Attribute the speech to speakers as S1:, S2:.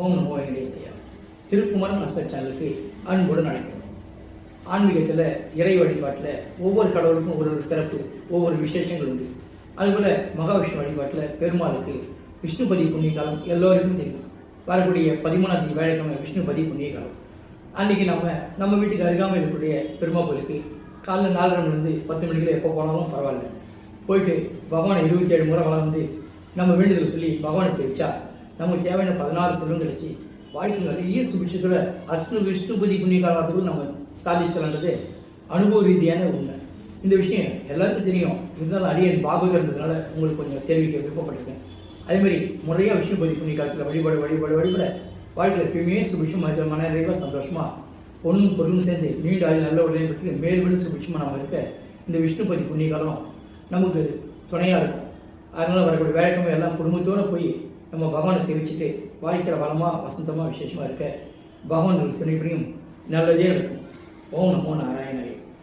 S1: ஓம் நமோ வெங்கடேசையா. திருக்குமரன் நஷ்ட சேனலுக்கு அன்புடன் அழைக்கிறோம். ஆன்மீகத்தில் இறை வழிபாட்டில் ஒவ்வொரு கடவுளுக்கும் ஒரு சிறப்பு, ஒவ்வொரு விசேஷங்கள் உண்டு. அதுபோல் மகாவிஷ்ணு வழிபாட்டில் பெருமாளுக்கு விஷ்ணுபதி புண்ணிய காலம் எல்லோருக்கும் தெரியும். வரக்கூடிய 13ஆம் தேதி வேலைக்கிழமை விஷ்ணுபதி புண்ணிய காலம். அன்றைக்கி நம்ம வீட்டுக்கு அருகாமல் இருக்கக்கூடிய பெருமாள் கோயிலுக்கு காலைல 4:30 மணிலேருந்து 10 மணிக்குள்ள எப்போ போனாலும் பரவாயில்ல, போயிட்டு பகவானை 27 முறை வளர்ந்து நம்ம வேண்டுதல் சொல்லி பகவானை சேவிச்சா நமக்கு தேவையான 16 செல்வம் கிடைச்சி வாழ்க்கையில் நிறைய சுபிட்சத்தோட விஷ்ணுபதி புண்ணிய காலத்துக்குள் நம்ம சாதிச்சலான்றது அனுபவ ரீதியான உண்மை. இந்த விஷயம் எல்லாருக்கும் தெரியும், இருந்தாலும் அடியன் பாகவதர் இருந்ததுனால உங்களுக்கு கொஞ்சம் தெரிவிக்க விருப்பப்பட்டிருக்கேன். அதேமாதிரி முறையாக விஷ்ணுபதி புண்ணிய காலத்தில் வழிபட வாழ்க்கையில் எப்பயுமே சுபிட்சம் மன நிறைவாக சந்தோஷமாக பொண்ணும் பொருளும் சேர்ந்து நீண்ட ஆயுள் நல்ல உடனே பற்றி மேலும் சுபிட்சமாக நம்ம இருக்க இந்த விஷ்ணுபதி புண்ணிய காலம் நமக்கு துணையாக இருக்கும். அதனால் வரக்கூடிய வேலைக்கிழமை எல்லாம் குடும்பத்தோடு போய் நம்ம பகவானை சேவிச்சுட்டு வாழ்க்கையில் வளமாக வசந்தமாக விசேஷமாக இருக்க பகவான் துணைப்படியும் நல்லதே நடக்கும். ஓம் நமோ நாராயணாய.